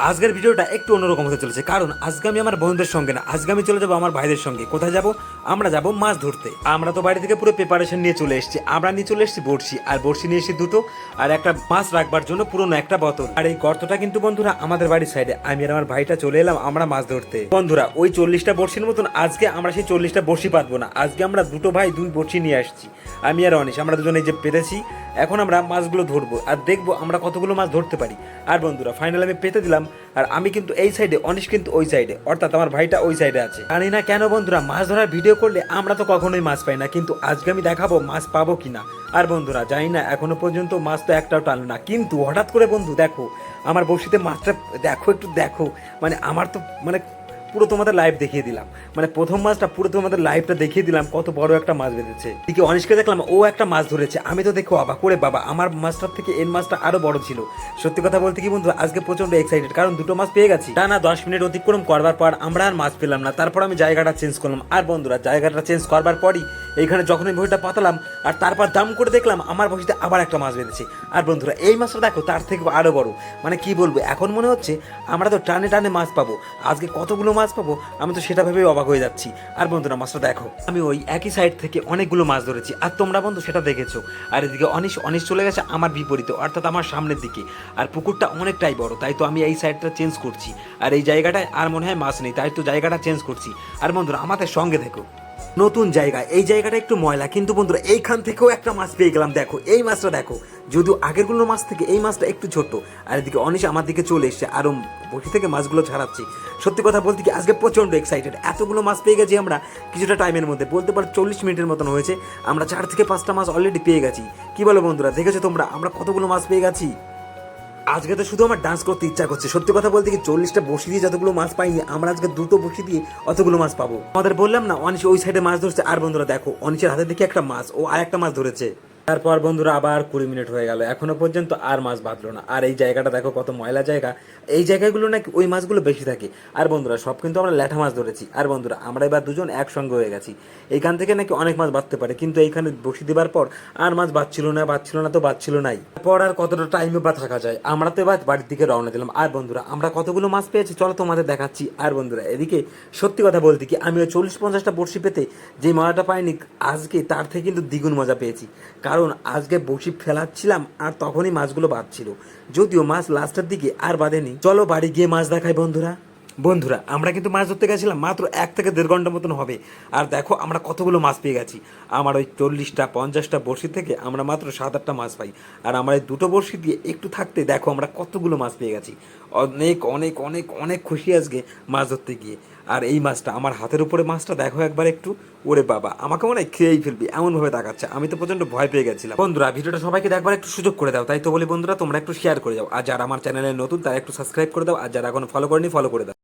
আজকের ভিডিওটা একটু অন্যরকম হতে চলেছে, কারণ আজকে আমি আমার বন্ধুদের সঙ্গে না, আজকে আমি চলে যাবো আমার ভাইদের সঙ্গে। কোথায় যাব? আমরা যাব মাছ ধরতে। আমরা তো বাড়ি থেকে পুরো প্রিপারেশন নিয়ে চলে এসেছি। আমরা নিয়ে চলে এসেছি বড়শি, আর বড়শি নিয়ে এসেছি দুটো, আর একটা মাছ রাখবার জন্য পুরনো একটা বোতল। আর এই গর্তটা কিন্তু বন্ধুরা আমাদের বাড়ির সাইডে। আমি আর আমার ভাইটা চলে এলাম আমরা মাছ ধরতে। বন্ধুরা ওই 40টা বড়শির মতন আজকে আমরা সেই 40টা বড়শি পাতবো না। আজকে আমরা দুটো ভাই দুই বড়শি নিয়ে আসছি, আমি আর অনিশ। আমরা দুজনে যে পেতেছি, এখন আমরা মাছগুলো ধরবো আর দেখবো আমরা কতগুলো মাছ ধরতে পারি। আর বন্ধুরা ফাইনাল আমি পেতে দিলাম, আর আমি কিন্তু এই সাইডে, অনিশ কিন্তু ওই সাইডে, অর্থাৎ আমার ভাইটা ওই সাইডে আছে। জানি না কেন বন্ধুরা, মাছ ধরার ভিডিও করলে আমরা তো কখনোই মাছ পাই না, কিন্তু আজকে আমি দেখাবো মাছ পাবো কিনা। আর বন্ধুরা জানি না এখনো পর্যন্ত মাছ তো একটাও টানলো না, কিন্তু হঠাৎ করে বন্ধু দেখো আমার বড়শিতে মাছটা দেখো, একটু দেখো। মানে আমার তো মানে পুরো তোমাদের লাইভ দেখিয়ে দিলাম, মানে প্রথম মাছটা পুরো তোমাদের লাইভটা দেখিয়ে দিলাম কত বড় একটা মাছ বেঁধেছে। এদিকে অনিশকে দেখলাম ও একটা মাছ ধরেছে, আমি তো দেখো অবাক করে, বাবা আমার মাছটার থেকে এর মাছটা আরো বড় ছিল। সত্যি কথা বলতে কি বন্ধু, আজকে প্রচন্ড এক্সাইটেড, কারণ দুটো মাছ পেয়ে গেছি। টানা 10 মিনিট অতিক্রম করবার পর আমরা আর মাছ পেলাম না। তারপর আমি জায়গাটা চেঞ্জ করলাম, আর বন্ধুরা জায়গাটা চেঞ্জ করবার পরই এইখানে যখন আমি বইটা পাতালাম, আর তারপর দাম করে দেখলাম আমার বসিতে আবার একটা মাছ বেঁধেছে। আর বন্ধুরা এই মাছটা দেখো তার থেকে আরো বড়, মানে কি বলবো, এখন মনে হচ্ছে আমরা তো টানে টানে মাছ পাবো। আজকে কতগুলো মাছ পাবো আমি তো সেটা ভেবেই অবাক হয়ে যাচ্ছি। আর বন্ধুরা মাছটা দেখো, আমি ওই একই সাইড থেকে অনেকগুলো মাছ ধরেছি, আর তোমরা বন্ধু সেটা দেখেছো। আর এদিকে অনিশ অনিশ চলে গেছে আমার বিপরীতে, অর্থাৎ আমার সামনের দিকে। আর পুকুরটা অনেকটাই বড়, তাই তো আমি এই সাইডটা চেঞ্জ করছি। আর এই জায়গাটায় আর মনে হয় মাছ নেই, তাই তো জায়গাটা চেঞ্জ করছি। আর বন্ধুরা আমাদের সঙ্গে দেখো, নতুন জায়গা, এই জায়গাটা একটু ময়লা, কিন্তু বন্ধুরা এইখান থেকেও একটা মাছ পেয়ে গেলাম। দেখো এই মাছটা দেখো, যদিও আগেরগুলো মাছ থেকে এই মাছটা একটু ছোট। আর এদিকে অনিশ আমার দিকে চলে এসছে, আরও বসি থেকে মাছগুলো ছাড়াচ্ছি। সত্যি কথা বলতে কি আজকে প্রচণ্ড এক্সাইটেড, এতগুলো মাছ পেয়ে গেছি আমরা কিছুটা টাইমের মধ্যে, বলতে পারো 40 মিনিটের মতন হয়েছে। আমরা 4 থেকে 5টা মাছ অলরেডি পেয়ে গেছি। কি বলো বন্ধুরা, দেখেছো তোমরা আমরা কতগুলো মাছ পেয়ে গেছি? আজকে তো শুধু আমার ডান্স করতে ইচ্ছা করছে। সত্যি কথা বলতে কি 40টা বসি দিয়ে যতগুলো মাছ পাইনি, আমরা আজকে দুটো বসি দিয়ে অতগুলো মাছ পাবো। আমাদের বললাম না অনিশ ওই সাইডে মাছ ধরছে। আর বন্ধুরা দেখো অনিশের হাতে দেখে একটা মাছ, ও আর একটা মাছ ধরেছে। তারপর বন্ধুরা আবার 20 মিনিট হয়ে গেল, এখনো পর্যন্ত আর মাছ বাঁধলো না। আর এই জায়গাটা দেখো কত ময়লা জায়গা, এই জায়গাগুলো নাকি ওই মাছগুলো বেশি থাকে। আর বন্ধুরা সব কিন্তু আমরা ল্যাঠা মাছ ধরেছি। আর বন্ধুরা আমরা এবার দুজন একসঙ্গে হয়ে গেছি, এইখান থেকে নাকি অনেক মাছ বাঁধতে পারে, কিন্তু এইখানে বসি দেবার পর আর মাছ বাঁধছিল না তো বাঁধছিল নাই। তারপর আর কতটা টাইমে বা থাকা যায়, আমরা তো এবার বাড়ির দিকে রওনা দিলাম। আর বন্ধুরা আমরা কতগুলো মাছ পেয়েছি চলো তোমাদের দেখাচ্ছি। আর বন্ধুরা এদিকে সত্যি কথা বলতে কি আমি ওই 40-50টা বড়শি পেতে যে মজাটা পাইনি, আজকে তার থেকে কিন্তু দ্বিগুণ মজা পেয়েছি। কারণ আজকে বড়শি ফেলাচ্ছিলাম আর তখনই মাছগুলো বাঁধছিল, যদিও মাছ লাস্টের দিকে আর বাঁধেনি। চলো বাড়ি গিয়ে মাছ দেখাই বন্ধুরা। বন্ধুরা আমরা কিন্তু মাছ ধরতে গেছিলাম মাত্র 1 থেকে 1.5 ঘন্টা মতন হবে, আর দেখো আমরা কতগুলো মাছ পেয়ে গেছি। আমার ওই 40-50টা বড়শি থেকে আমরা মাত্র 7-8টা মাছ পাই, আর আমার এই দুটো বড়শি দিয়ে একটু থাকতে দেখো আমরা কতগুলো মাছ পেয়ে গেছি। অনেক অনেক অনেক অনেক খুশি আজকে মাছ ধরতে গিয়ে। আর এই মাছটা আমার হাতের উপরে, মাছটা দেখো একবার একটু, ওরে বাবা আমাকে মনে হয় খেয়েই ফেলবি এমনভাবে তাকাচ্ছে, আমি তো প্রচন্ড ভয় পেয়ে গেছিলাম। বন্ধুরা ভিডিওটা সবাইকে দেখবার একটু সুযোগ করে দাও, তাই তো বলি বন্ধুরা তোমরা একটু শেয়ার করে দাও, আর যারা আমার চ্যানেলে নতুন তারা একটু সাবস্ক্রাইব করে দাও, আর যারা এখনো ফলো করেনি ফলো করে দাও।